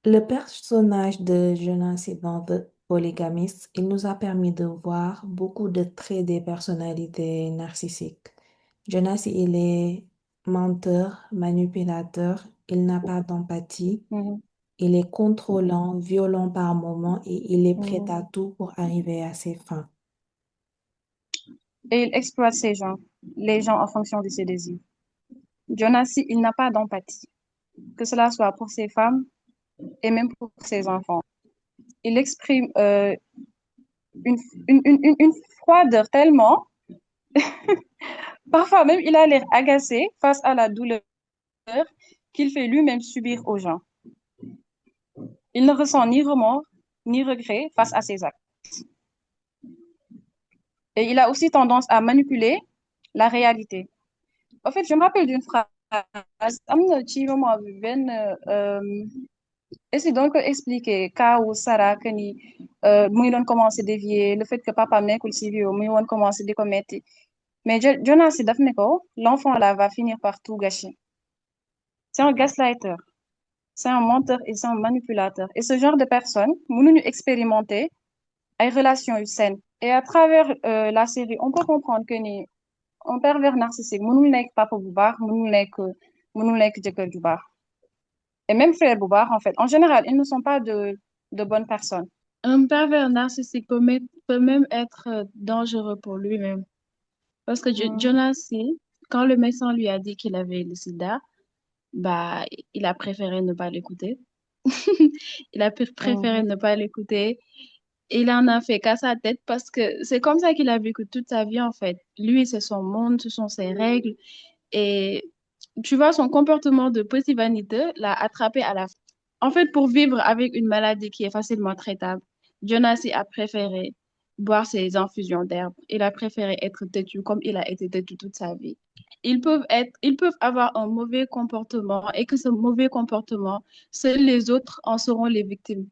Le personnage de Jonas dans The Polygamist, il nous a permis de voir beaucoup de traits des personnalités narcissiques. Jonas, il est menteur, manipulateur, il n'a pas d'empathie, Mhm, il est contrôlant, violent par moments et il est prêt mhm. à tout pour arriver à ses fins. Et il exploite les gens en fonction de ses désirs. Jonas, il n'a pas d'empathie, que cela soit pour ses femmes et même pour ses enfants. Il exprime une, une froideur tellement, parfois même il a l'air agacé face à la douleur qu'il fait lui-même subir aux gens. Il ne ressent ni remords ni regret face à ses actes. Et il a aussi tendance à manipuler la réalité. En fait, je me rappelle d'une phrase. Am na ci moment bi benn et c'est donc expliquer cas où Sarah que ni mu ngi doon commencé dévier le fait que papa nekkul si vieux mu ngi woon commencé di ko metti mais Jonas si daf ne ko l'enfant là va finir par tout gâcher. C'est un gaslighter, c'est un menteur et c'est un manipulateur. Et ce genre de personne mënuñu expérimenter ay relations saines. Et à travers la série, on peut comprendre que ni un pervers narcissique mënul nekk papa bu baax mënul nekk jëkkër ju baax. Et même frère bu baax en fait. En général, ils ne sont pas de bonnes personnes. Un pervers narcissique peut même être dangereux pour lui-même. Parce que Mm, Jonas, quand le médecin lui a dit qu'il avait le sida, bah, il a préféré ne pas l'écouter. Il a préféré mhm, ne pas l'écouter. Il en a fait qu'à sa tête parce que c'est comme ça qu'il a vécu toute sa vie, en fait. Lui, c'est son monde, ce sont ses règles. Et tu vois, son comportement de petit vaniteux l'a attrapé à la fin. En fait, pour vivre avec une maladie qui est facilement traitable, Jonas a préféré boire ses infusions d'herbe. Il a préféré être têtu comme il a été têtu toute sa vie. Ils peuvent avoir un mauvais comportement et que ce mauvais comportement, seuls les autres en seront les victimes.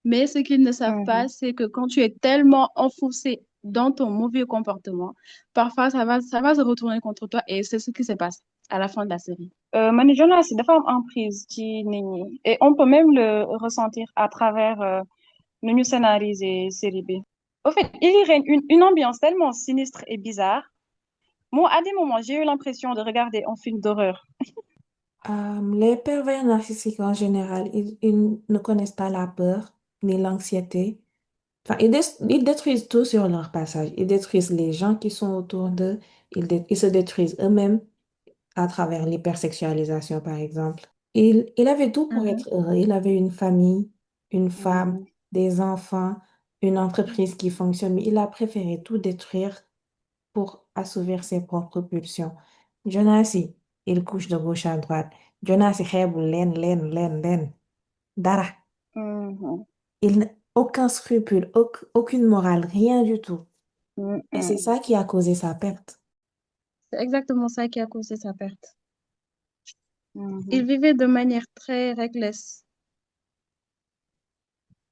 Mais ce qu'ils ne savent pas, mhm. c'est que quand tu es tellement enfoncé dans ton mauvais comportement, parfois ça va se retourner contre toi et c'est ce qui se passe à la fin de la série. Mani Jonas c'est dafa am emprise ci nit ñi. Et on peut même le ressentir à travers nu ñu scénariser série bi. Au fait, il y règne une ambiance tellement sinistre et bizarre. Moi, à des moments, j'ai eu l'impression de regarder un film d'horreur. Les pervers narcissiques en général, ils ne connaissent pas la peur ni l'anxiété. Enfin, ils détruisent tout sur leur passage. Ils détruisent les gens qui sont autour d'eux. Ils se détruisent eux-mêmes à travers l'hypersexualisation, par exemple. Il avait tout pour Mhm. être heureux. Il avait une famille, une femme, Mhm, des enfants, une entreprise qui fonctionne, mais il a préféré tout détruire pour assouvir ses propres pulsions. Jonasi, il couche de gauche à droite. Jonasi xeebul leen. Dara. mhm, Aucun scrupule, aucune morale, rien du tout. Et c'est mhm, ça qui a causé sa perte. C'est exactement ça qui a causé sa perte. Il mhm. vivait de manière très reckless.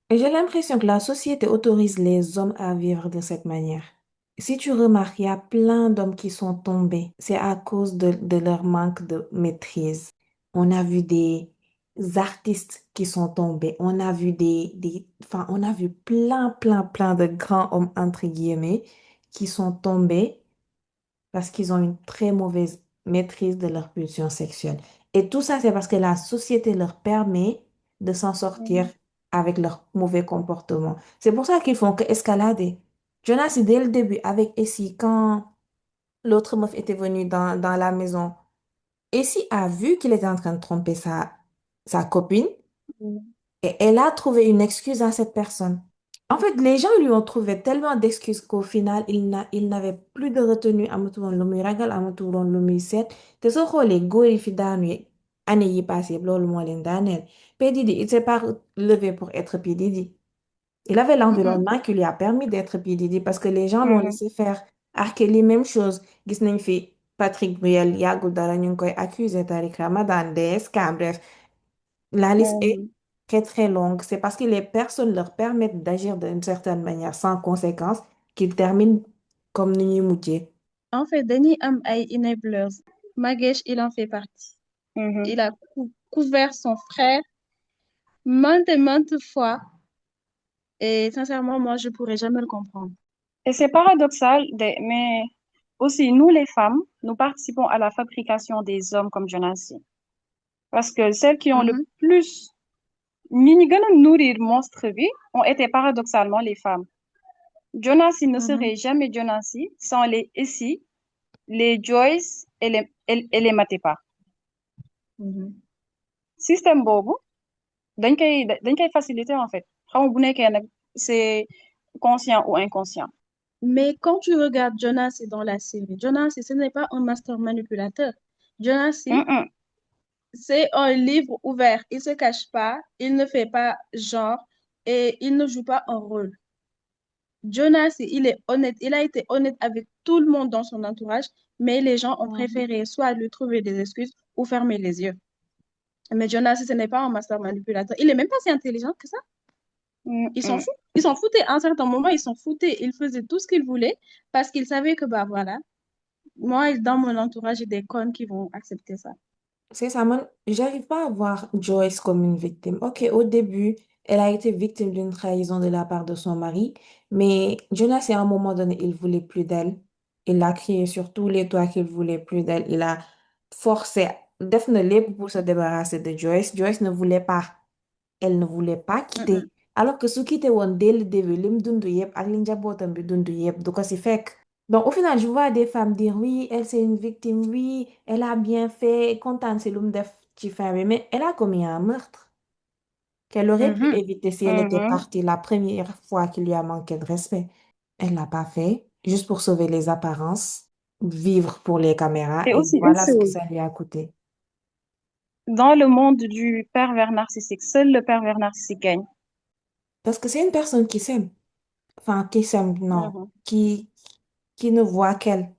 Et j'ai l'impression que la société autorise les hommes à vivre de cette manière. Si tu remarques, il y a plein d'hommes qui sont tombés. C'est à cause de leur manque de maîtrise. On a vu des artistes qui sont tombés. On a vu enfin, on a vu plein de grands hommes, entre guillemets, qui sont tombés parce qu'ils ont une très mauvaise maîtrise de leur pulsion sexuelle. Et tout ça, c'est parce que la société leur permet de s'en sortir Mhm. avec leur mauvais comportement. C'est pour ça qu'ils font que escalader. Jonas, dès le début, avec Essie, quand l'autre meuf était venue dans la maison, Essie a vu qu'il était en train de tromper sa copine et elle a trouvé une excuse à cette personne. En fait, les gens lui ont trouvé tellement d'excuses qu'au final, il n'avait plus de retenue amatul woon lu muy ragal amatul woon lu muy seet te soo xoolee góor yi fi daanu année yi passé yëpp loolu moo leen daaneel. P. Diddy, il s'est pas levé pour être P. Diddy. Il avait Mhm, l'environnement qui lui a permis d'être P. Diddy parce que les gens l'ont mhm, laissé faire. R. Kelly, même chose. Gis nañ fi Patrick Bruel yàggul dara ñu ngi koy accusé Tariq Ramadan des scams, bref. La liste est mhm. très longue. C'est parce que les personnes leur permettent d'agir d'une certaine manière sans conséquence qu'ils terminent comme ni ñuy mujjee. En fait, Danny am ay enablers. Magesh, il en fait partie. Mhm. Il a couvert son frère maintes et maintes fois. Et sincèrement, moi, je pourrais jamais le comprendre. Et c'est paradoxal, mais aussi, nous les femmes, nous participons à la fabrication des hommes comme Jonassi. Parce que celles qui ont le Mhm, plus ñi gën a nourrir monstre bi ont été paradoxalement les femmes. Jonassi ne mhm, serait jamais Jonassi sans les Essie, les Joyce et les Matepa. mhm. Système boobu dañ koy faciliter en fait. Xam nga bu nekkee nag c'est conscient ou inconscient. Mais quand tu regardes Jonas dans la série, Jonas, ce n'est pas un master manipulateur. Jonas, Mm-mm, c'est un livre ouvert. Il se cache pas, il ne fait pas genre et il ne joue pas un rôle. Jonas, il est honnête, il a été honnête avec tout le monde dans son entourage, mais les gens ont mhm, préféré soit lui trouver des excuses ou fermer les yeux. Mais Jonas, ce n'est pas un master manipulateur. Il est même pas si intelligent que ça. Ils s'en mm-mm. foutent. Ils s'en foutaient. À un certain moment, ils s'en foutaient. Ils faisaient tout ce qu'ils voulaient parce qu'ils savaient que, bah voilà, moi, dans mon entourage, j'ai des connes qui vont accepter ça. C'est ça, man. J'arrive pas à voir Joyce comme une victime. Ok, au début, elle a été victime d'une trahison de la part de son mari, mais Jonas, à un moment donné, il voulait plus d'elle. Il a crié sur tous les toits qu'il voulait plus d'elle. Il a forcé, def na lépp pour se débarrasser de Joyce. Joyce ne voulait pas. Elle ne voulait pas quitter. Mm-mm. Alors que su quitté woon dès le début, lim dundu yëpp ak li njabootam bi dundu yëpp du ko si fekk. Donc, au final, je vois des femmes dire oui, elle c'est une victime, oui, elle a bien fait, contente c'est l'homme def ci fin bi, mais elle a commis un meurtre qu'elle aurait pu Mhm. éviter si elle était Mhm. partie la première fois qu'il lui a manqué de respect. Elle l'a pas fait, juste pour sauver les apparences, vivre pour les caméras, Et et aussi une voilà ce que chose, ça lui a coûté. dans le monde du pervers narcissique, seul le pervers narcissique gagne. Parce que c'est une personne qui s'aime, enfin qui s'aime, non, Mhm. qui ne voit qu'elle.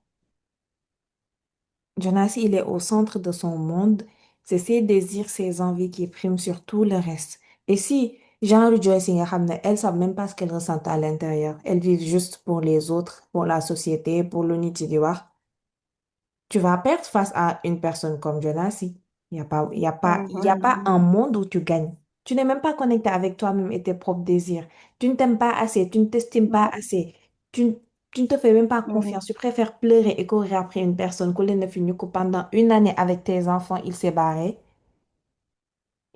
Jonas, il est au centre de son monde. C'est ses désirs, ses envies qui priment sur tout le reste. Et si, genre Joyce yi nga xam ne, elles savent même pas ce qu'elles ressentent à l'intérieur. Elles vivent juste pour les autres, pour la société, pour lu nit yi di wax. Tu vas perdre face à une personne comme Jonas. Il n'y a pas, il y a Mhm. pas un Mhm. monde où tu gagnes. Tu n'es même pas connecté avec toi-même et tes propres désirs. Tu ne t'aimes pas assez, tu ne t'estimes pas Non. assez. Tu, tu ne te fais même pas Mhm. confiance. Tu préfères pleurer et courir après une personne que ne finit que pendant une année avec tes enfants, il s'est barré.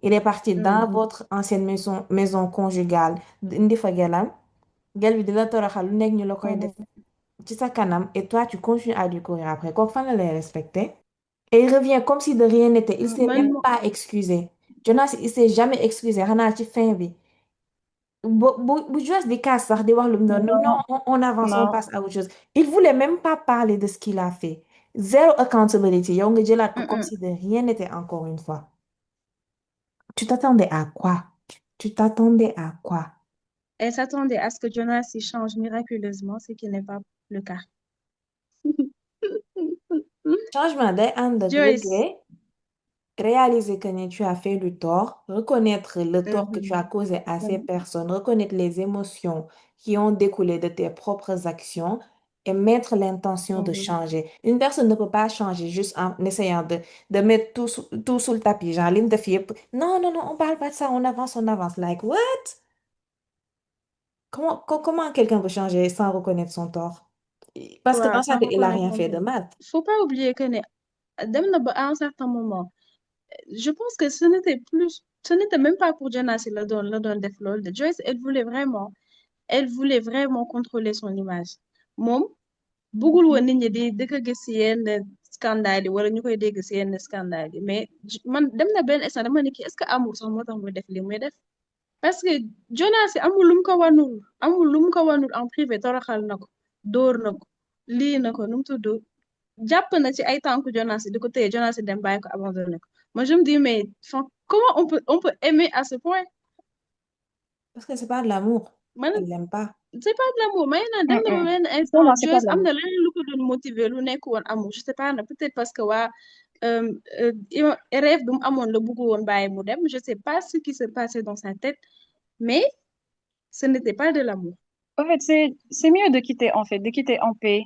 Il est parti dans Mhm. votre ancienne maison conjugale. Indi fa gelam. Gel bi di la toroxal lu nekk ñu la koy def Mhm. ci sa kanam et toi tu continues à lui courir après. Kooku fan la lay respecter? Et il revient comme si de rien n'était. Il s'est Man, même pas excusé. Jonas, il s'est jamais excusé. Xanaa ci fin bi. Bu Jonas di kaas sax di wax lu mu doon, non, Non, on avance, on non. passe à autre chose. Il voulait même pas parler de ce qu'il a fait. Zéro accountability. Yow nga jëlaat ko comme mm-mm. si de rien n'était encore une fois. Tu t'attendais à quoi? Tu t'attendais à quoi? Elle s'attendait à ce que Jonas il change miraculeusement, ce qui n'est pas le cas. Changement day ànd ak Joyce. regret. Réaliser que tu as fait le tort, reconnaître le tort que tu as Mhm. causé à ces Mhm. personnes, reconnaître les émotions qui ont découlé de tes propres actions et mettre l'intention de Mhm. changer. Une personne ne peut pas changer juste en essayant de mettre tout sous le tapis. Genre, lim def yépp. Non, non, non, on parle pas de ça, on avance, on avance. Like, what? Comment quelqu'un peut changer sans reconnaître son tort? Parce que Voilà, dans sa sans tête, il n'a reconnaître rien son fait de tort. mal. Faut pas oublier que à un certain moment, je pense que ce n'était même pas pour Jonas le don def lol de Joyce, elle voulait vraiment contrôler son image. Mom, bëggul woon nit ñi di ko gis ci yenn scandale yi wala ñu koy dégg ci yenn scandale yi mais man dem na benn instant dama ne kii est-ce que amour sax moo tax muy def li muy def parce que Jonas amul lu mu ko wanul amul lu mu ko wanul en privé toroxal na ko dóor na ko lii na ko nu mu tudd jàpp na ci ay tànku Jonas di ko téye Jonas dem bàyyi ko abandonné ko moi je me dis mais enfin, comment on peut aimer à ce point Parce que c'est pas de l'amour. man Elle l'aime pas. c'est pas de l'amour mais naan dem na ba Mm-mm. benn Pour instant moi, c'est pas de Joyce am l'amour. na leneen lu ko doon motiver lu nekk woon amour je sais pas na peut-être parce que waa euh, rêve bi mu amoon la bëgg woon bàyyi mu dem je sais pas ce qui se passait dans sa tête mais ce n'était pas de l'amour. En fait, c'est mieux de quitter, en fait, de quitter en paix.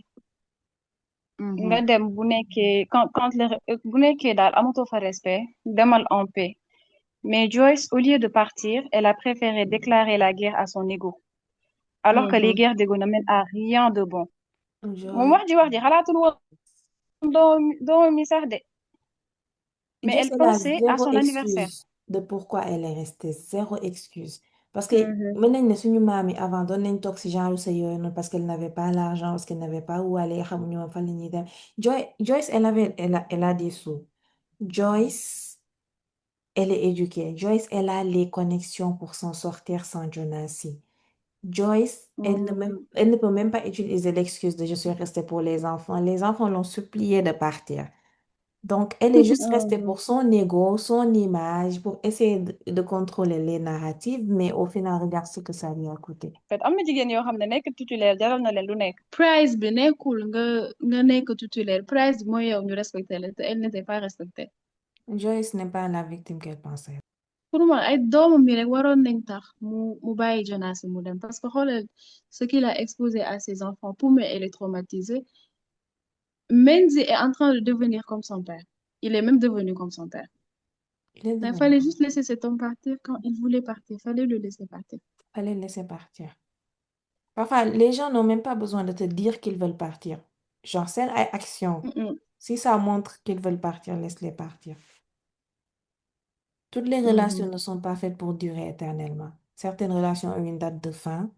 Nga Mhm. dem bu nekkee quand bu nekkee daal amatoo fa respect demal en paix. Mais Joyce, au lieu de partir, elle a préféré déclarer la guerre à son ego, alors que les Mhm. guerres d'ego ne mènent à rien de bon. moom Joyce, wax ji xalaatul woon doom mi sax de, mais Joyce, elle elle a pensait à zéro son anniversaire. excuse de pourquoi elle est restée. Zéro excuse. Parce que Mhm. mën nañ ne suñu maam yi avant doon nañ toog si genre sa yooyu noonu parce qu'elle n'avait pas l'argent, parce qu'elle n'avait pas où aller, xamuñu woon fan la ñuy dem. Joyce, elle a des sous. Joyce, elle est éduquée. Joyce, elle a les connexions pour s'en sortir sans Jonasi. Joyce, Mhm. elle ne peut même pas utiliser l'excuse de je suis restée pour les enfants. Les enfants l'ont suppliée de partir. Donc, elle est juste restée Mhm. pour son ego, son image, pour essayer de contrôler les narratives, mais au final, regarde ce que ça lui a coûté. En fait am na jigéen yoo xam ne nekk titulaire jaral na leen lu nekk. Price bi nekkul nga nekk titulaire price bi mooy yow ñu respecté la te elle n'était pas respectée. Joyce n'est pas la victime qu'elle pensait. Pour moi ay doomam mi rek waroon nañ tax mu bàyyi Jonas mu dem parce que xoolal ce qu'il a exposé à ses enfants pour moi elle est traumatisée. Menzi est en train de devenir comme son père. Il est même devenu comme son père. Il est Il devenu fallait comme juste laisser cet homme partir quand il voulait partir. Fallait le laisser partir. fallait le laisser partir. Parfois, les gens n'ont même pas besoin de te dire qu'ils veulent partir. Genre, c'est une action. Mm-mm. Si ça montre qu'ils veulent partir, laisse-les partir. Toutes les relations Mhm. ne sont pas faites pour durer éternellement. Certaines relations ont une date de fin,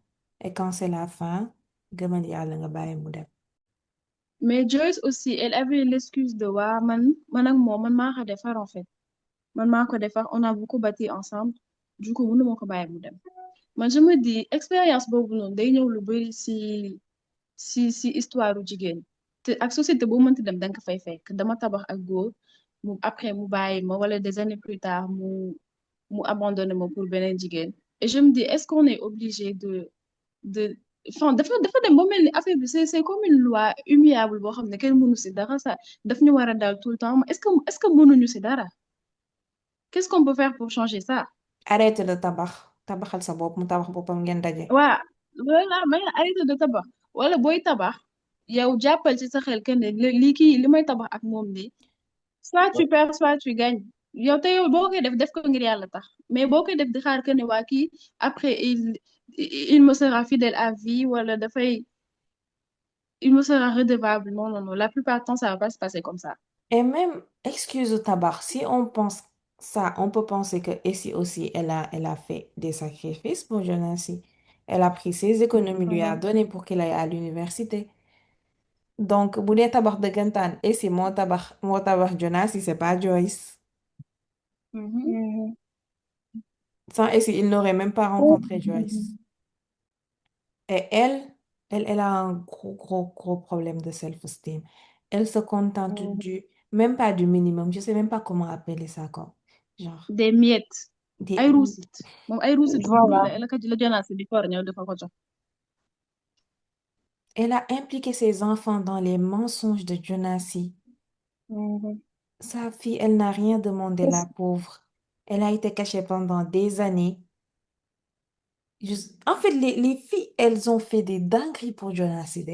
et quand c'est la fin, gëmal yàlla nga bàyyi mu dem. Mais Joyce aussi, elle avait l'excuse de waa man ak moom man maa ko defar en fait. Man maa ko defar, on a beaucoup bâti ensemble. Du coup, mënuma ko bàyyi mu dem. Man je me dis, expérience boobu noonu day ñëw lu bari si histoire u jigéen. Te ak société boo mënti dem danga ko fay fekk. Dama tabax ak góor, après mu bàyyi ma wala des années plus tard mu abandonné ma pour beneen jigéen. Et je me dis, est-ce qu'on est obligé de enfin dafa dem ba mel ni affaire bi c'est comme une loi immuable boo xam ne kenn mënu si dara ça daf ñu war a dal tout le temps est-ce que mënuñu si dara qu'est-ce qu'on peut faire pour changer ça Arrête de tabax tabaxal sa bopp mu tabax boppam ngeen daje. waa voilà may arrêté de tabax wala booy tabax yow jàppal ci sa xel que ne lii kii li may tabax ak moom bi soit tu perds soit tu gagnes yow te yow boo koy def ko ngir yàlla tax mais boo koy def di xaar que ne waa kii après il me sera fidèle à vie wala dafay il me sera redevable. Non, non, non. La plupart du temps, ça va pas se passer comme ça. Et même, excuse au tabac, si on pense ça, on peut penser que ici aussi, elle a fait des sacrifices pour Jonasi. Elle a pris ses économies, lui a Mhm, donné pour qu'il aille à l'université. Donc, bu dee tabax dëggantaan, et si moo tabax Jonasi, c'est pas Joyce. mhm. Mhm. Sans Essie, il n'aurait même pas rencontré Joyce. Et elle a un gros problème de self-esteem. Elle se contente Mhm. même pas du minimum. Je sais même pas comment appeler ça, quoi. Genre, Des miettes. des, Ay ruusit. Moom ay ruusit Voilà. la jonaas di for ñëw dafa ko jox. elle a impliqué ses enfants dans les mensonges de Jonasi. Mhm. Sa fille, elle n'a rien demandé, la pauvre. Elle a été cachée pendant des années. En fait, les filles, elles ont fait des dingueries pour Jonasi.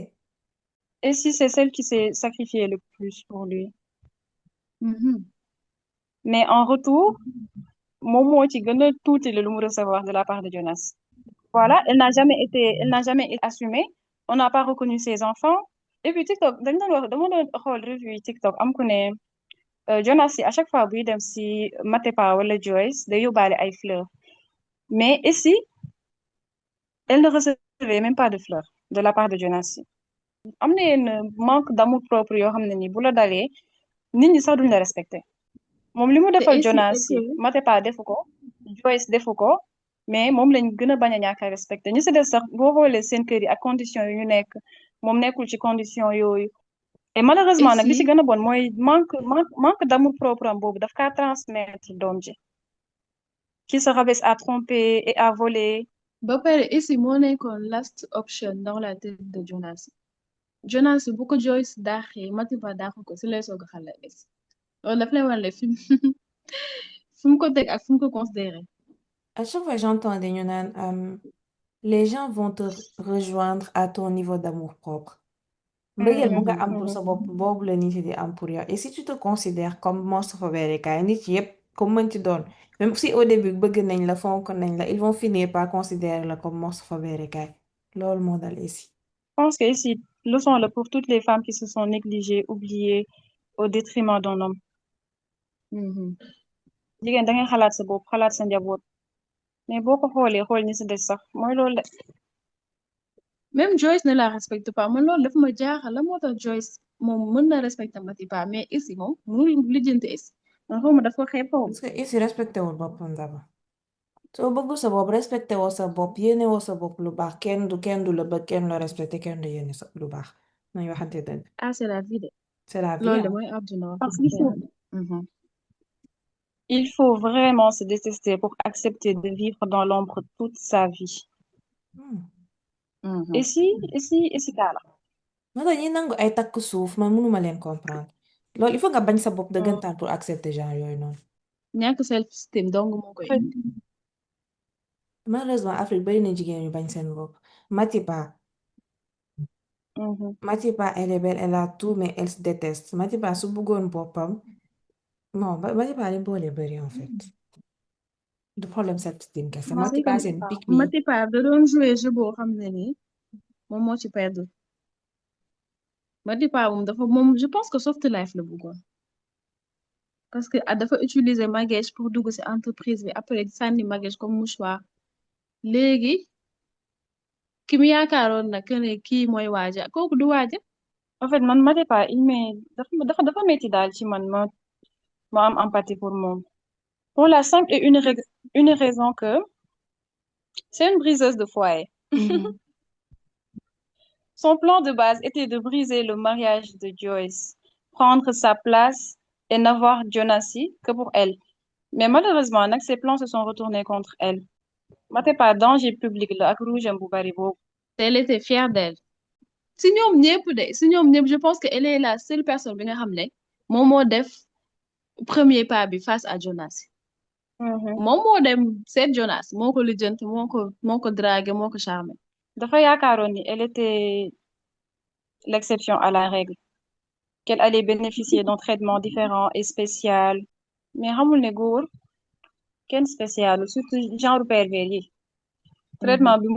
Et si c'est celle qui s'est sacrifiée le plus pour lui. Mhm. Mais en retour, moom moo ci gën a tuuti lu mu recevoir de la part de Jonas. Voilà, elle n'a jamais été assumée. On n'a pas reconnu ses enfants. Et puis TikTok, dama doon xool revue yi TikTok am ku ne Jonas si à chaque fois buy dem si Matepa wala Joyce day yóbbaale ay fleurs. Mais ici, elle ne recevait même pas de fleurs de la part de Jonas si. Am na yenn manque d'amour propre yoo xam ne ni bu la dalee nit ñi sax duñ la respecté. Moom li mu Te defal ici Jonas et si que Matepa defu ko Joyce defu ko mais moom lañ gën a bañ a ñàkk a respecté ñu si des sax boo xoolee seen kër yi ak condition yu ñu nekk moom nekkul ci condition yooyu et malheureusement nag li ci ici gën a bon mooy manque d'amour propre am boobu daf kaa transmettre doom ji qui se rabaisse à tromper et à voler. ba pare ici moo nekkoon last option dans la tête de Jonas. Jonas bu ko Joyce daaxee Matiba daaxu ko si lay soog a xale is loolu daf lay wan le film fi mu ko teg ak fi mu ko considéré. À chaque fois, j'entends des Yunan, les gens vont te rejoindre à ton niveau d'amour-propre. Mbëggeel bu nga Mhm. am pour sa bopp boobu la nit yi di am pour yow. Et si tu te considères comme monstre fa beerekaay nit yépp comme mën ci doon même si au début bëgg nañ la fonk nañ la ils vont finir par considérer la comme morceau favori kay loolu moo dal ici. Je pense que ici, leçon là pour toutes les femmes qui se sont négligées, oubliées au détriment d'un homme. Mhm. Jigéen da ngay xalaat sa bopp xalaat sa njaboot mais boo ko xoolee xool ñi si des sax mooy loolu de. Même Joyce ne la respecte pas man loolu dafa ma jaaxal la moo tax Joyce moom mën na respecter Matipa mais ici moom mënul lijjanti ici man xaw ma dafa xeeb xaw ma. parce que ici respecté wul boppam d'abord soo bëggu sa bopp respecté woo sa bopp yéene woo sa bopp lu baax kenn du la bëgg kenn la respecté kenn du yéene sa lu baax nañu waxante dëgg Ah c'est la vie de c'est la vie loolu de hein. mooy àdduna wax Parce dëgg qu'il fa faut, yàlla. Mhm. il faut vraiment se détester pour accepter de vivre dans l'ombre toute sa vie. Hmm. Mhm. Et si kaala. moo tax ñi nangu ay takk suuf man mënuma leen comprendre loolu il faut nga bañ sa bopp En dëggantaan pour accepter genre yooyu noonu ñàkk self-esteem dong moo koy fait, indi. malheureusement Afrique bari na jigéen yu bañ seen bopp Matipa mhm. Matipa elle est belle elle a tout mais elle se déteste Matipa su bëggoon boppam non Matipa li boole bari en fait du problème self-esteem kese C'est Matipa comme c'est une pick me. Matipa da doon jouer jeu boo xam ne nii moom moo ci perdre Matipa moom dafa moom je pense que soft life la bëggoon parce que dafa utiliser Maguette pour dugg ci entreprise bi après sànni Maguette comme mouchoir léegi ki mu yaakaaroon na que ne kii mooy waaja kooku du waaja. En fait man Madiba il m'est dafa metti daal ci man ma am empathie pour moom pour la simple et une raison que c'est une briseuse de foyer. Mhm. Son plan de base était de briser le mariage de Joyce, prendre sa place et n'avoir Jonassi que pour elle. Mais malheureusement, nag, ses plans se sont retournés contre elle. Madiba danger public la ak rouge am bu bari boobu. Elle était fière d'elle si ñoom ñëpp de si ñoom ñëpp je pense que elle est la seule personne bi nga xam ne moom moo def premier pas bi face à Jonas Mhm. moom moo dem seet Jonas moo ko lijjanti moo ko dragué moo ko charmé. Dafa yaakaaroon ni elle était l'exception à la règle, qu'elle allait bénéficier d'un traitement différent et spécial. Mais xamul ne góor kenn spécial surtout genre pervers yi Mhm. traitement bi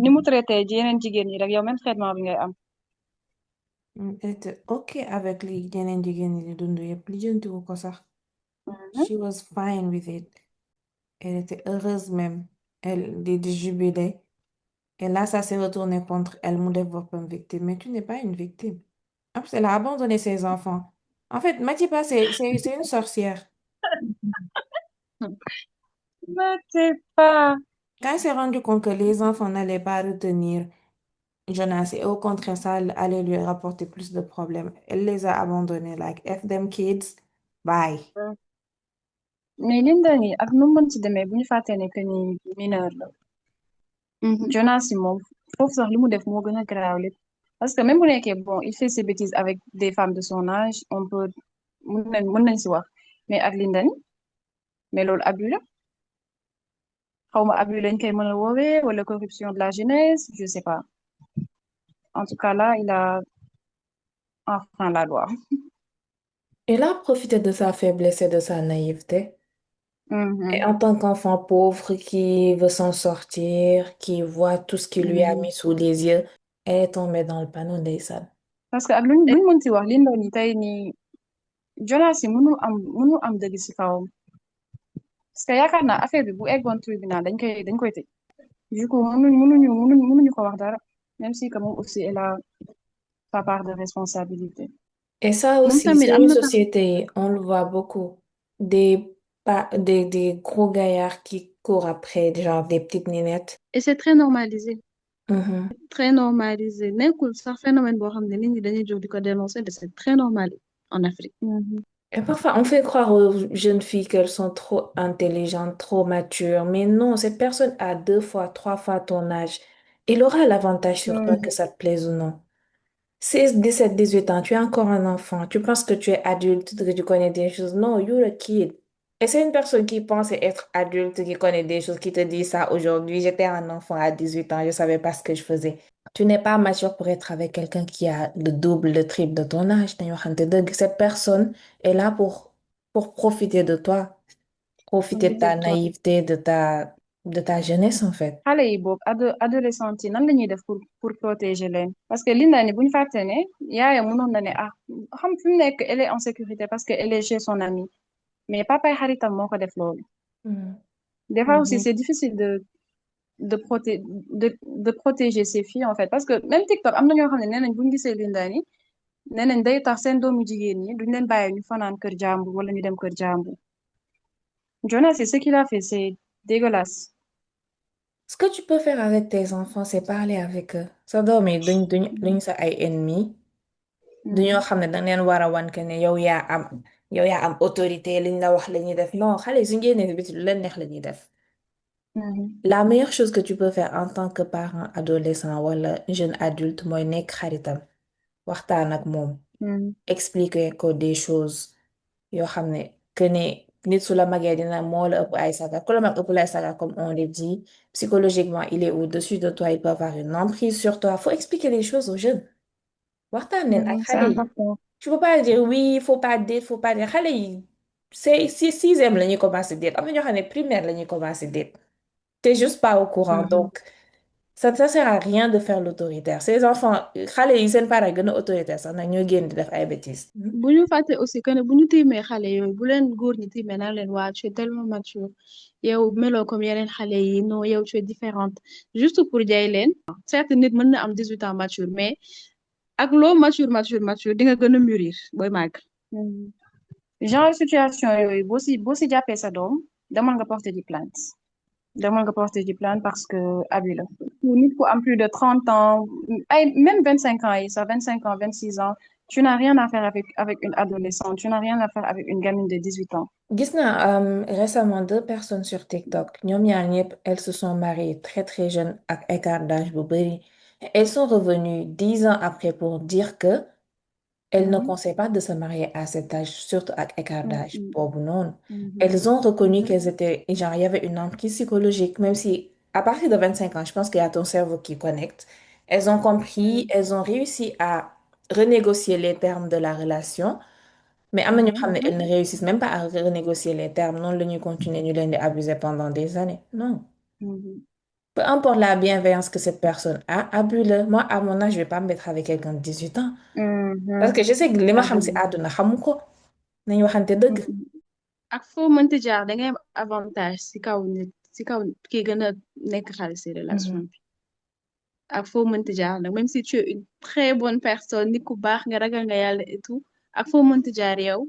ni mu traité yeneen jigéen ñi rek yow même traitement bi ngay am. Elle était ok avec li yeneen jigéen ñi di dund yëpp lijjantiwu ko sax Mhm. she was fine with it elle était heureuse même elle di jubilé et là ça s'est retourné contre elle mu def boppam victime mais tu n'es pas une victime en plus elle a abandonné ses enfants en fait Matipa c'est une sorcière Mais c'est pas. quand elle s'est rendue compte que les enfants n'allaient pas retenir Jonas et au contraire ça allait lui rapporter plus de problèmes elle les a abandonnés like F them kids bye. Mais Linda ni ak nu mu mënti demee bu ñu fàtte ne que ni mineur la. Jonas si moom foofu sax li mu def moo gën a garaaw lépp parce que même bu nekkee bon il fait ses bêtises avec des femmes de son âge on peut mën nañ si wax mais ak Linda ni mais loolu abus la xaw ma abus lañ koy mën a woowee wala corruption de la jeunesse je sais pas en tout cas là il a enfreint la loi. Elle a profité de sa faiblesse et de sa naïveté. Et Mhm. en tant qu'enfant pauvre qui veut s'en sortir, qui voit tout ce qui lui a Mhm. mis sous les yeux, elle est tombée dans le panneau ndeysaan. parce que ak luñ mën si wax Linda ni tey nii Jonas si mënu am dëgg si kawam parce que yaakaar naa affaire bi bu eggoon tribunal dañ koy tëj du coup mënuñu ko wax dara même si que moom aussi elle a sa part de responsabilité. Et ça moom aussi, tamit c'est am une na tam société, on le voit beaucoup. Des gros gaillards qui courent après, genre des petites ninettes. et c'est très normalisé Mhm. très normalisé nekkul sax phénomène boo xam ne nit ñi dañuy jóg di ko dénoncer de c'est très normal en Afrique. Mhm. Et parfois, on fait croire aux jeunes filles qu'elles sont trop intelligentes, trop matures. Mais non, cette personne a 2 fois, 3 fois ton âge. Il aura l'avantage sur toi que Mhm. ça te plaise ou non. 16, 17, 18 ans, tu es encore un enfant. Tu penses que tu es adulte, que tu connais des choses. Non, you're a kid. Et c'est une personne qui pense être adulte, qui connaît des choses, qui te dit ça aujourd'hui. J'étais un enfant à 18 ans, je savais pas ce que je faisais. Tu n'es pas mature pour être avec quelqu'un qui a le double, le triple de ton âge. Dañu waxante dëgg. Cette personne est là pour profiter de toi. profiter de ta naïveté, de ta jeunesse, en fait. xale yi boobu adolescente yi nan la ñuy def pour protéger leen parce que Linda ni bu ñu fàtte ne yaayam mënoon na ne ah xam fi mu nekk elle est en sécurité parce que elle est chez son ami mais papay xaritam moo ko def loolu Mhm. des fois aussi Mhm. c'est difficile de proté de protéger ses filles en fait parce que même TikTok am na ñoo xam ne nee nañ bu ñu gisee Linda ni nee nañ day tax seen doomu jigéen ñi duñ leen bàyyi ñu fanaan kër jàmbur wala ñu dem kër jàmbur Jonas c'est ce qu'il a fait c'est dégueulasse. Ce que tu peux faire avec tes enfants, c'est parler avec eux. Ça doom yi duñ sa ay ennemis. Duñoo Mhm, xam ne danga leen war a wan que ne yow yaa am autorité liñ la wax la ñuy def. Non, xale yi suñ génnee si biti lu leen neex la ñuy def. mhm, La meilleure chose que tu peux faire en tant que parent adolescent wala jeune adulte mooy nekk xaritam waxtaan ak moom mhm, expliquer ko des choses yoo xam ne que ne nit su la magee dina moo la ëpp ay saga ku la mag ëpp lay saga comme on le dit psychologiquement il est au-dessus de toi il peut avoir une emprise sur toi faut expliquer les choses aux jeunes waxtaan leen ak c'est xale yi important. tu peux pas dire oui faut pas dire xale yi c'est si sixième la ñuy commencé déet am na ñoo xam ne primaire la ñuy commencé déet t'es juste pas au courant Mhm. donc ça sert à rien de faire l'autoritaire ces enfants xale yi seen parents gën a autoritaire sax nag ñoo génn di def ay bêtises. bu ñu fàtte aussi que ne bu ñu tiimee xale yooyu bu leen góor ñi tiimee naan leen waa tu es tellement mature yow meloo comme yeneen xale yi non yow tu es différente juste pour jay leen certes nit mën na am 18 ans mature mais ak loo mature di nga gën a mûrir booy màgg. Mhm. genre situation yooyu boo si jàppee sa doom demal nga porter ji plainte demal nga porter ji plainte parce que abus la pour nit ku am plus de 30 ans ay même 25 ans yi sax 25 ans 26 ans tu n'as rien à faire avec une adolescente tu n'as rien à faire avec une gamine de 18 ans. Gis naa récemment deux personnes sur TikTok ñoom ñaar ñëpp elles se sont mariées très très jeunes ak écart d'âge bu bari elles sont revenues 10 ans après pour dire que elles ne Mhm, conseillent pas de se marier à cet âge surtout avec écart d'âge mhm, boobu noonu mhm, elles ont reconnu mhm, qu'elles étaient genre il y avait une emprise psychologique même si à partir de 25 ans je pense qu'il y a ton cerveau qui connecte elles ont compris mhm, elles ont réussi à renégocier les termes de la relation mais am na ñoo mhm, xam ne mhm, elles ne réussissent même pas à renégocier les termes noonu la ñuy continuer ñu leen di abuser pendant des années non mhm, peu importe la bienveillance que cette personne a abuse-le moi à mon âge je vais pas me mettre avec quelqu'un de 18 ans parce mhm. que je sais que li ma xam Abus si la. àdduna xamu ko nañu waxante dëgg Mhm, ak foo mënti jaar da ngay am avantage si kaw nit si kaw kii gën a nekk xale si relation Mhm. bi ak foo mënti jaar nag même si tu es une très bonne personne nit ku baax nga ragal nga yàlla et tout ak foo mënti jaar yow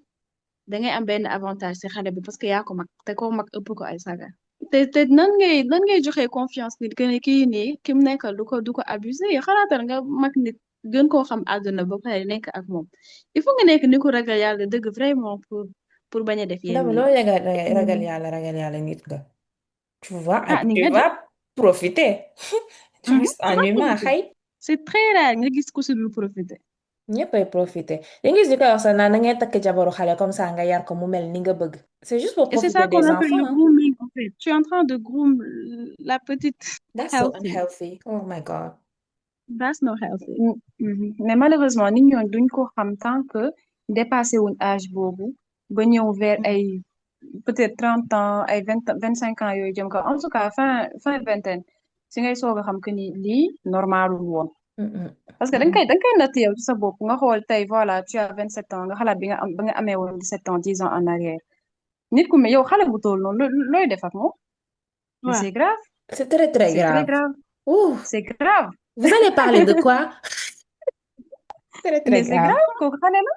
da ngay am benn avantage si xale bi parce que yaa ko mag te koo mag ëpp ko ay saga te nan ngay joxe confiance nit que ne kii nii ki mu nekkal du ko abuser xalaatal nga mag nit gën koo xam àdduna ba pare nekk ak moom il faut nga nekk ni ko ragal yàlla dëgg vraiment pour bañ a def yenn Dama yi. loo mhm. ragal yàlla nit nga tu vois et Ah puis ni tu nga de. vas profiter Mhm, touriste tu en vas humain profiter xay c'est très rare nga gis ku si dul profiter. ñëppay profiter dañu gis ñu koy wax sax naan da ngay takk jabaru xale comme ça nga yar ko mu mel ni nga bëgg c'est juste pour Et c'est profiter ça qu'on des appelle enfants le hein. grooming en fait tu es en train de groom la petite That's so healthy. unhealthy oh my god That's not healthy. Mais malheureusement nit ñooñu duñ ko xam tant que dépassé wuñ âge boobu ba ñëw vers ay peut-être 30 ans ay 25 ans yooyu jëm kaw en tout cas fin vingtaine si ngay soog a xam que ni lii normalul woon Mm-mm. parce que Mm-mm. da nga koy natt yow ci sa bopp nga xool tey voilà tu as 27 ans nga xalaat ba nga amee woon 17 ans 10 ans en arrière nit ku me yow xale bu toll noonu looy def ak moom mais Ouais. c'est grave C'est très très c'est très grave grave ouh c'est grave vous allez parler de quoi très très mais c'est grave grave kooku xale la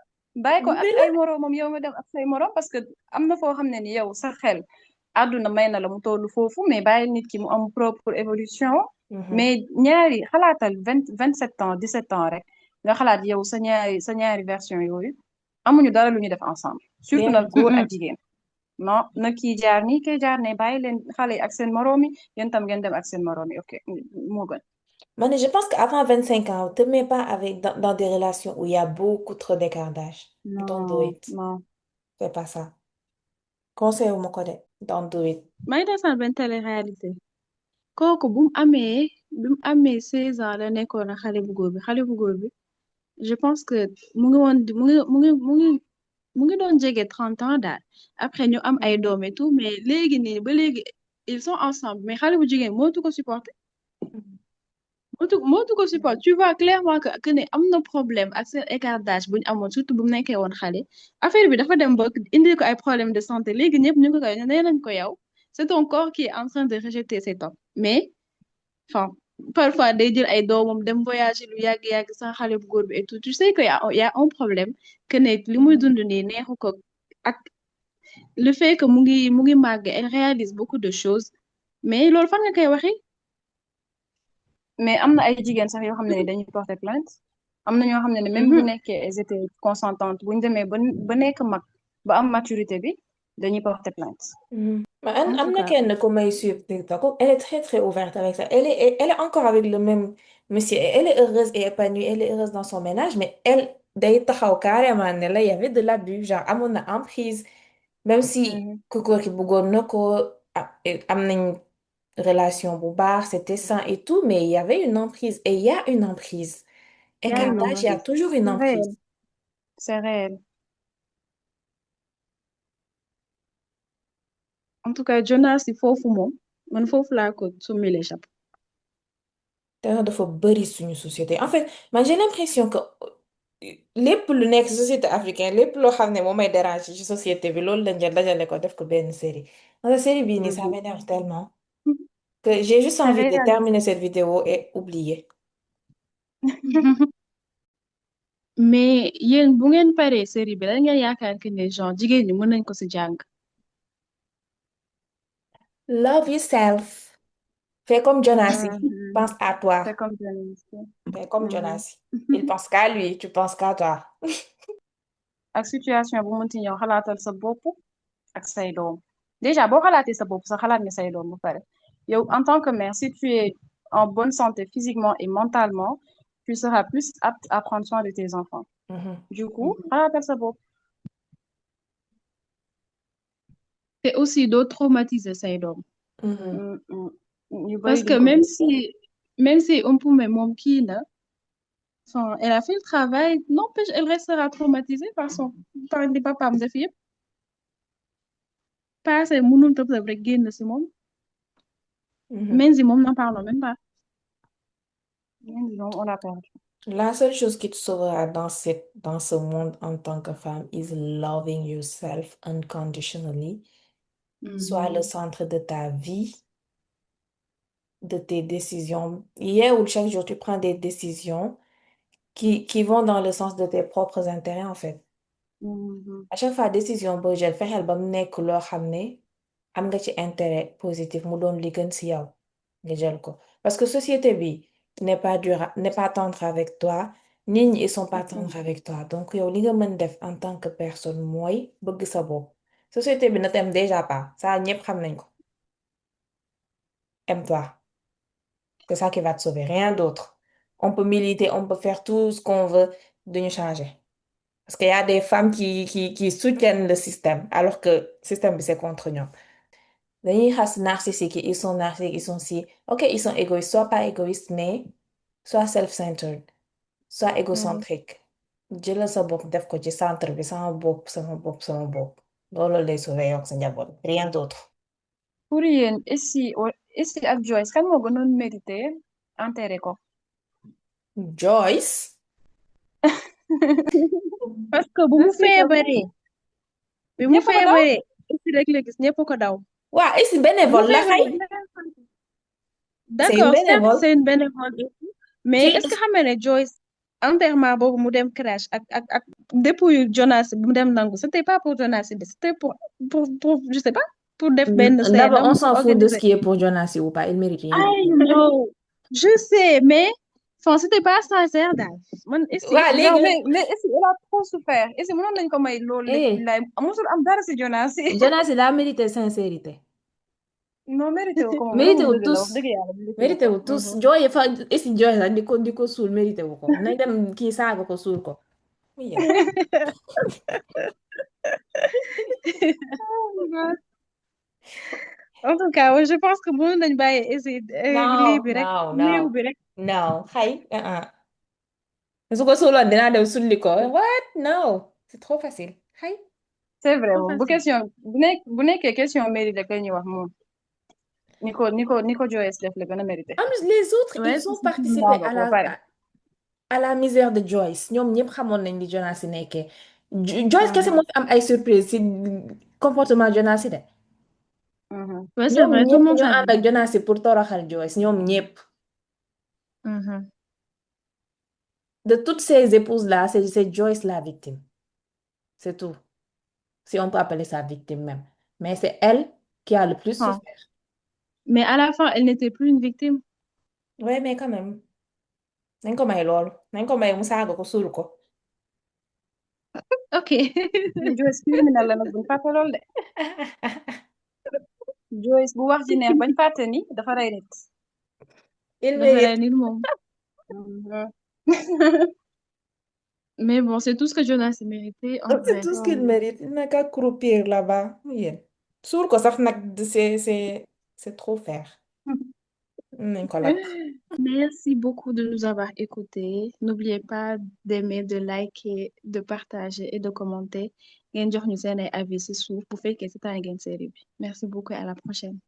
bàyyi ko ak ay mais moroomam yow nga dem ak say moroom parce que am na foo xam ne ni yow sa xel àdduna may na la mu tollu foofu mais bàyyi nit ki mu am propre évolution la mais ñaari xalaatal 27 ans 17 ans rek nga xalaat yow sa ñaari version yooyu amuñu dara lu ñu def ensemble surtout nag rien góor ak Mm-mm. jigéen non na kii jaar nii kii jaar ne bàyyi leen xale yi ak seen moroom yi yéen tam ngeen dem ak seen moroom yi ok moo gën Mais je pense qu'avant 25 ans, ne te mets pas avec, dans des relations où il y a beaucoup trop d'écart d'âge. Don't do non it. non Fais pas ça. Conseil au mot don't do it. may desal benn télé-réalité kooku bu mu amee 16 ans la nekkoon ak xale bu góor bi je pense que mu ngi woon mu ngi mu ngi doon jege 30 ans daal après ñu am ay doom et tout mais léegi nii ba léegi ils sont ensemble mais xale bu jigéen mootu ko supporter mootu ko supporter tu vois clairement que ne am na problème ak seen écart d'âge bu ñu amoon surtout bu mu nekkee woon xale affaire bi dafa dem ba indi ko ay problème de santé léegi ñëpp ñu ko koy nee nañ ko yow c'est ton corps qui est en train de rejeter cet homme mais enfin parfois day jël ay doomam dem voyager lu yàgg-yàgg sans xale bu góor bi et tout tu sais que y a un problème que ne li muy dund nii neexu ko ak le fait que mu ngi màgg elle réalise beaucoup de choses mais loolu fan nga koy waxee mais am na ay jigéen sax yoo xam ne dañuy porter plainte am na ñoo xam ne même bu nekkee elles étaient consentantes bu ñu demee ba nekk mag ba am maturité bi dañuy porter plainte Mais en tout Anna cas. Ken, comme elle suit TikTok, elle est très très ouverte avec ça. Elle est encore avec le même monsieur. Elle est heureuse et épanouie. Elle est heureuse dans son ménage, mais elle, day taxaw carrément ne la, il y avait de l'abus. Genre, amoon na emprise. Même si Mhm. Koko ki bëggoon na ko, am nañ relation bu baax, c'était sain et tout, mais il y avait une emprise. Et il y a une emprise. Il y a Écart une d'âge, il y a emprise. toujours une C'est réel. emprise. C'est réel. en tout cas Jonas si foofu moom man foofu laa ko summi les chapeaux te dafa bëri suñu société en fait man j'ai l'impression que lépp lu nekk ci société africaine lépp loo xam ne moom may déranger ci société bi loolu lañ jël dajale ko def ko benn série parce que série bii nii ça Mhm. m'énerve tellement que j'ai juste C'est envie de réel. terminer cette vidéo et oublier. mais yéen bu ngeen paree série bi lan ngeen yaakaar que ne genre jigéen ñi mën nañ ko si jàng Love yourself. Fais comme Jonasi. Mhm. Pense à C'est toi. comme ça. Fais comme Mhm. Jonasi. Il pense qu'à lui, tu penses qu'à toi. ak situation bu mënti ñëw xalaatal sa bopp ak say doom déjà boo xalaatee sa bopp sa xalaat nga say doom ba pare yow en tant que mère si tu es en bonne santé physiquement et mentalement tu seras plus apte à prendre soin de tes enfants Mhm. du coup xalaatal sa bopp. te aussi doo traumatiser say doom Mhm. Mm, mm. ñu bari parce que duñ ko gis. même si un peu mais moom kii na enfin elle a fait le travail n'empêche elle restera traumatisée par li papaam def yëpp passé mënul tëb tëb rek génn si moom Mhm. Menzi moom n'en parlons même pas On l'a perdu. La seule chose qui te sauvera dans ce monde en tant que femme is loving yourself unconditionally. Sois le Mhm. centre de ta vie, de tes décisions. Hier ou chaque jour, tu prends des décisions qui vont dans le sens de tes propres intérêts, en fait. Mhm. À chaque fois, décision boo jël fexeel ba mu nekk loo xam ne am nga ci intérêt positif mu doon li gën ci yow nga jël ko. Parce que société bi n'est pas tendre avec toi. Nit ñi ils sont pas tendres avec toi. Donc yow li nga mën def en tant que personne mooy bëgg sa bopp. Société bi ne t'aime déjà pas. Ça ñëpp xam nañ ko. Aime-toi. C'est ça qui va te sauver, rien d'autre. On peut militer, on peut faire tout ce qu'on veut de nous changer. Parce qu'il y a des femmes qui soutiennent le système, alors que le système, c'est contre nous. Les narcissiques, ils sont narcissiques, ils sont si. Ok, ils sont égoïstes, soit pas égoïstes, mais soit self-centered, soit Mhm. égocentrique. Jëlal sa bopp def ko ci centre bi sama bopp sama bopp sama bopp. Loolu lay sauver yow ak sa njaboot. Rien d'autre. pour yéen Essie ak Joyce kan moo gënoon mérité enterré ko. Joyce. parce que bu je mu sais que feebaree bi mu ñëpp ko daw. feebaree aussi rek la gis ñëpp ko daw Waa ici bu mu bénévole la xay. feebaree C'est une d'accord certes bénévole. c'est une bénévole et tout, mais Ci est-ce que xam nga ne Joyce enterrement boobu mu dem crash ak dépouille Jonas bi mu dem nangu c'était pas pour Jonas de c'était pour je sais pas pour def benn scène D'abord, am on pour s'en fout de ce organiser qui est pour Jonasi ou pas. Il mérite rien du I tout. know je sais mais enfin c'était pas sincère daal man ici Waa non léegi nag. mais Essie elle a trop souffert Essie mënoon nañu ko may loolu lépp Eh, billaay musul am dara si Jonas Jonasi daa mérité sincérité. non mérité wu ko moom Mérité réewum wu dëgg la wax tous. dëgg yàlla mérité wu Mérité ko. wu tous. Jooy fa isi jooy la di ko suul mérité wu ko. Nañ dem kii saaga ko suul ko. Muy yow. Oh my God. En tout cas ouais, je pense que mënoon nañu bàyyi essayer lii No, bi rek no, néew no. bi rek No. Xay. Su ko suuloon dinaa dem sulli ko. What? No. C'est trop facile. Xay. c'est vrai Trop moom bu facile. question bu nekkee question mérite la ñuy wax moom ni ko Joyce def la gën a mérité. En plus, les autres, Ouais, ils ont c'est tout. participé Naaga ba pare. à la misère de Joyce. ñoom ñëpp xamoon nañ li Jonas si nekkee. Joyce kese moo Mhm, fi am ay surprise si comportement Jonas si de. mhm. Ouais, c'est ñoom vrai, tout le ñëpp monde ñu ànd savait. ak Jonas si pour toroxal Joyce ñoom ñëpp. Mhm. De toutes ces épouses-là, c'est Joyce la victime. C'est tout. Si on peut appeler ça victime même. Mais c'est elle qui a le plus Hein. souffert. Mais à la fin, elle n'était plus une victime. Ouais, mais quand même. Nañ ko may loolu. Nañ ko may mu saaga ko suul ko. Ok. Joyce criminel la nag buñ fàtte lool de. Joyce bu wax ji neex bañ fàtte ni dafa rey nit. Il dafa mérite. rey nit moom. Mhm. Mais bon, c'est tout ce que Jonas méritait en C'est vrai. tout ce qu'il Mhm. mérite. Il n'a qu'à croupir là-bas. Yéen. Suul ko sax nag, c'est trop faire. Nañ ko lakk. Merci beaucoup de nous avoir écoutés. N'oubliez pas d'aimer, de liker, de partager et de commenter. ngeen jox ñu seen ay avis ci suuf bu fekkee ci temps ngeen série bi. Merci beaucoup et à la prochaine.